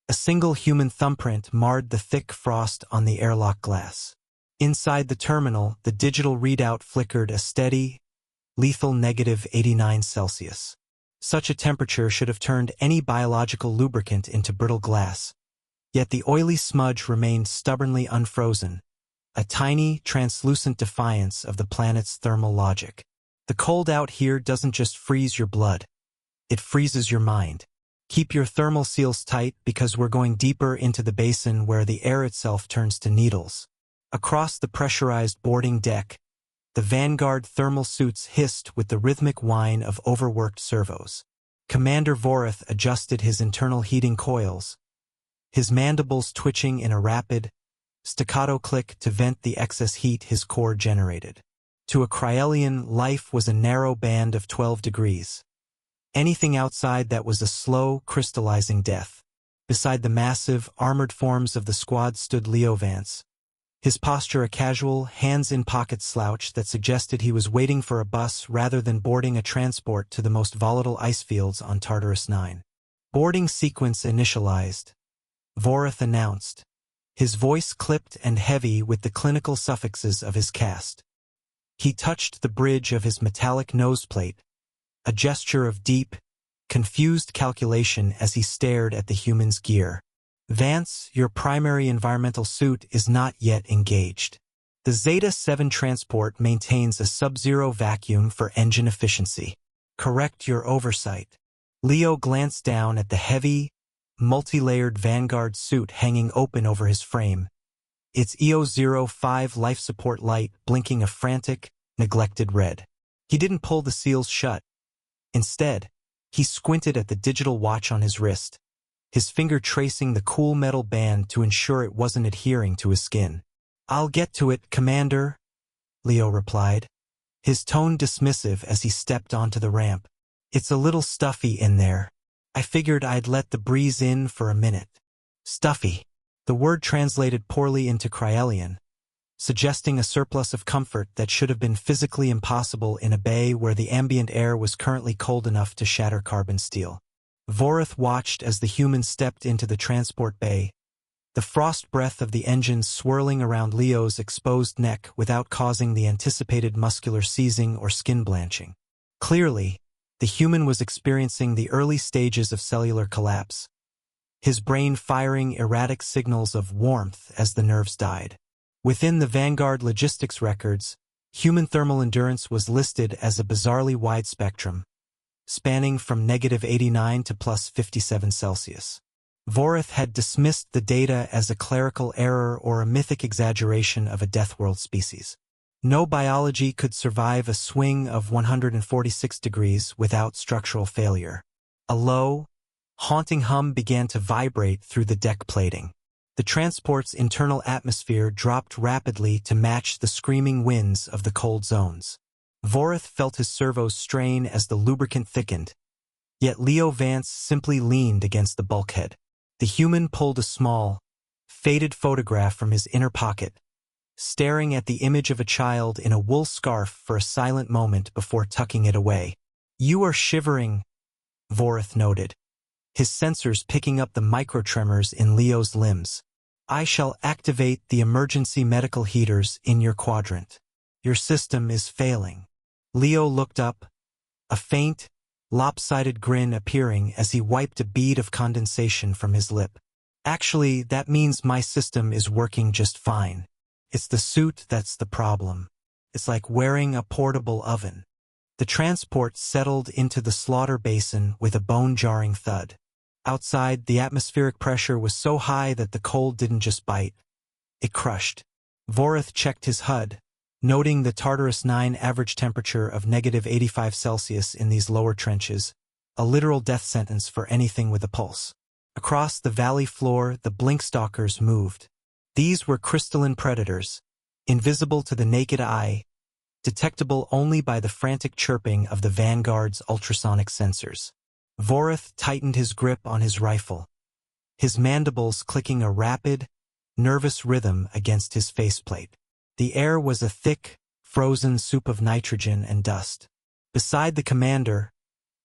A single human thumbprint marred the thick frost on the airlock glass. Inside the terminal, the digital readout flickered a steady, lethal -89°C. Such a temperature should have turned any biological lubricant into brittle glass. Yet the oily smudge remained stubbornly unfrozen, a tiny, translucent defiance of the planet's thermal logic. The cold out here doesn't just freeze your blood. It freezes your mind. Keep your thermal seals tight because we're going deeper into the basin where the air itself turns to needles. Across the pressurized boarding deck, the Vanguard thermal suits hissed with the rhythmic whine of overworked servos. Commander Vorith adjusted his internal heating coils, his mandibles twitching in a rapid, staccato click to vent the excess heat his core generated. To a Cryelian, life was a narrow band of 12 degrees. Anything outside that was a slow, crystallizing death. Beside the massive, armored forms of the squad stood Leo Vance, his posture a casual, hands-in-pocket slouch that suggested he was waiting for a bus rather than boarding a transport to the most volatile ice fields on Tartarus 9. Boarding sequence initialized, Vorith announced, his voice clipped and heavy with the clinical suffixes of his caste. He touched the bridge of his metallic noseplate, a gesture of deep, confused calculation as he stared at the human's gear. Vance, your primary environmental suit is not yet engaged. The Zeta-7 transport maintains a sub-zero vacuum for engine efficiency. Correct your oversight. Leo glanced down at the heavy, multi-layered Vanguard suit hanging open over his frame, its EO-05 life support light blinking a frantic, neglected red. He didn't pull the seals shut. Instead, he squinted at the digital watch on his wrist, his finger tracing the cool metal band to ensure it wasn't adhering to his skin. "I'll get to it, Commander," Leo replied, his tone dismissive as he stepped onto the ramp. "It's a little stuffy in there. I figured I'd let the breeze in for a minute." Stuffy. The word translated poorly into Cryelian, suggesting a surplus of comfort that should have been physically impossible in a bay where the ambient air was currently cold enough to shatter carbon steel. Vorith watched as the human stepped into the transport bay, the frost breath of the engines swirling around Leo's exposed neck without causing the anticipated muscular seizing or skin blanching. Clearly, the human was experiencing the early stages of cellular collapse, his brain firing erratic signals of warmth as the nerves died. Within the Vanguard logistics records, human thermal endurance was listed as a bizarrely wide spectrum, spanning from -89 to +57°C. Vorith had dismissed the data as a clerical error or a mythic exaggeration of a Death World species. No biology could survive a swing of 146 degrees without structural failure. A low, haunting hum began to vibrate through the deck plating. The transport's internal atmosphere dropped rapidly to match the screaming winds of the cold zones. Vorith felt his servos strain as the lubricant thickened, yet Leo Vance simply leaned against the bulkhead. The human pulled a small, faded photograph from his inner pocket, staring at the image of a child in a wool scarf for a silent moment before tucking it away. "You are shivering," Vorith noted, his sensors picking up the microtremors in Leo's limbs. "I shall activate the emergency medical heaters in your quadrant. Your system is failing." Leo looked up, a faint, lopsided grin appearing as he wiped a bead of condensation from his lip. "Actually, that means my system is working just fine. It's the suit that's the problem. It's like wearing a portable oven." The transport settled into the slaughter basin with a bone-jarring thud. Outside, the atmospheric pressure was so high that the cold didn't just bite. It crushed. Vorith checked his HUD, noting the Tartarus 9 average temperature of -85°C in these lower trenches, a literal death sentence for anything with a pulse. Across the valley floor, the blinkstalkers moved. These were crystalline predators, invisible to the naked eye, detectable only by the frantic chirping of the Vanguard's ultrasonic sensors. Vorith tightened his grip on his rifle, his mandibles clicking a rapid, nervous rhythm against his faceplate. The air was a thick, frozen soup of nitrogen and dust. Beside the commander,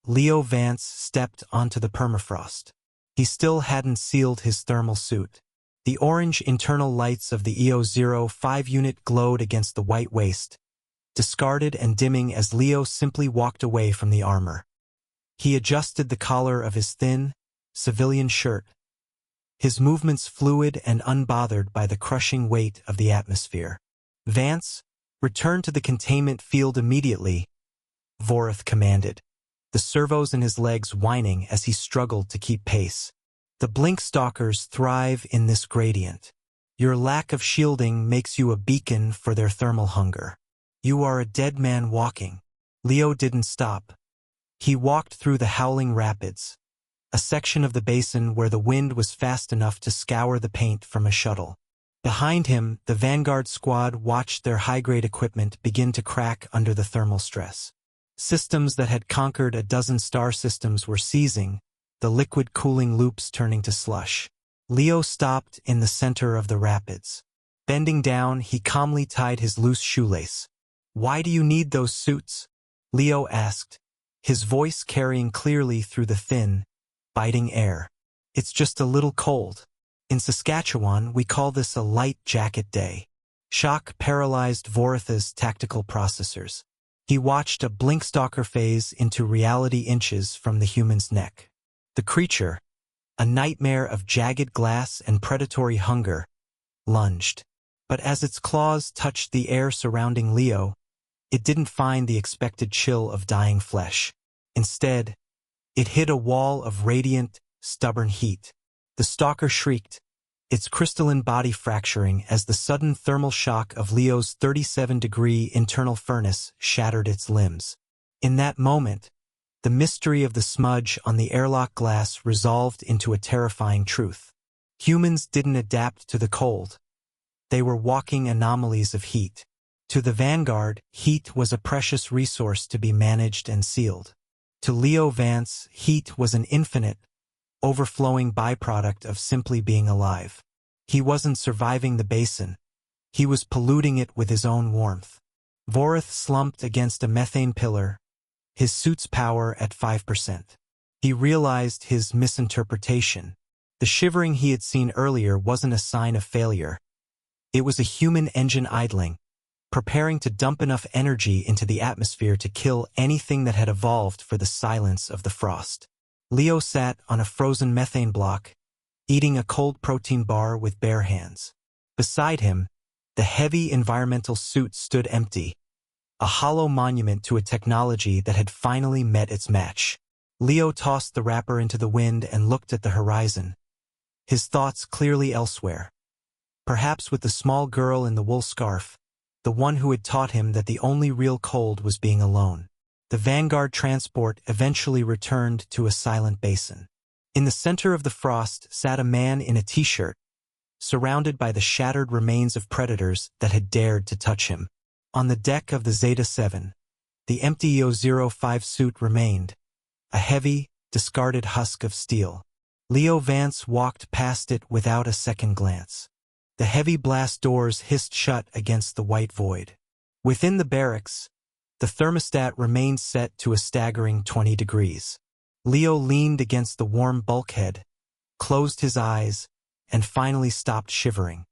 Leo Vance stepped onto the permafrost. He still hadn't sealed his thermal suit. The orange internal lights of the EO-05 unit glowed against the white waist, discarded and dimming as Leo simply walked away from the armor. He adjusted the collar of his thin, civilian shirt, his movements fluid and unbothered by the crushing weight of the atmosphere. "Vance, return to the containment field immediately," Vorith commanded, the servos in his legs whining as he struggled to keep pace. "The blink stalkers thrive in this gradient. Your lack of shielding makes you a beacon for their thermal hunger. You are a dead man walking." Leo didn't stop. He walked through the howling rapids, a section of the basin where the wind was fast enough to scour the paint from a shuttle. Behind him, the Vanguard squad watched their high-grade equipment begin to crack under the thermal stress. Systems that had conquered a dozen star systems were seizing, the liquid cooling loops turning to slush. Leo stopped in the center of the rapids. Bending down, he calmly tied his loose shoelace. "Why do you need those suits?" Leo asked, his voice carrying clearly through the thin, biting air. "It's just a little cold. In Saskatchewan, we call this a light jacket day." Shock paralyzed Vorith's tactical processors. He watched a blinkstalker phase into reality inches from the human's neck. The creature, a nightmare of jagged glass and predatory hunger, lunged. But as its claws touched the air surrounding Leo, it didn't find the expected chill of dying flesh. Instead, it hit a wall of radiant, stubborn heat. The stalker shrieked, its crystalline body fracturing as the sudden thermal shock of Leo's 37-degree internal furnace shattered its limbs. In that moment, the mystery of the smudge on the airlock glass resolved into a terrifying truth. Humans didn't adapt to the cold. They were walking anomalies of heat. To the Vanguard, heat was a precious resource to be managed and sealed. To Leo Vance, heat was an infinite, overflowing byproduct of simply being alive. He wasn't surviving the basin. He was polluting it with his own warmth. Vorith slumped against a methane pillar, his suit's power at 5%. He realized his misinterpretation. The shivering he had seen earlier wasn't a sign of failure. It was a human engine idling, preparing to dump enough energy into the atmosphere to kill anything that had evolved for the silence of the frost. Leo sat on a frozen methane block, eating a cold protein bar with bare hands. Beside him, the heavy environmental suit stood empty, a hollow monument to a technology that had finally met its match. Leo tossed the wrapper into the wind and looked at the horizon, his thoughts clearly elsewhere. Perhaps with the small girl in the wool scarf, the one who had taught him that the only real cold was being alone. The Vanguard transport eventually returned to a silent basin. In the center of the frost sat a man in a t-shirt, surrounded by the shattered remains of predators that had dared to touch him. On the deck of the Zeta-7, the empty EO-05 suit remained, a heavy, discarded husk of steel. Leo Vance walked past it without a second glance. The heavy blast doors hissed shut against the white void. Within the barracks, the thermostat remained set to a staggering 20 degrees. Leo leaned against the warm bulkhead, closed his eyes, and finally stopped shivering.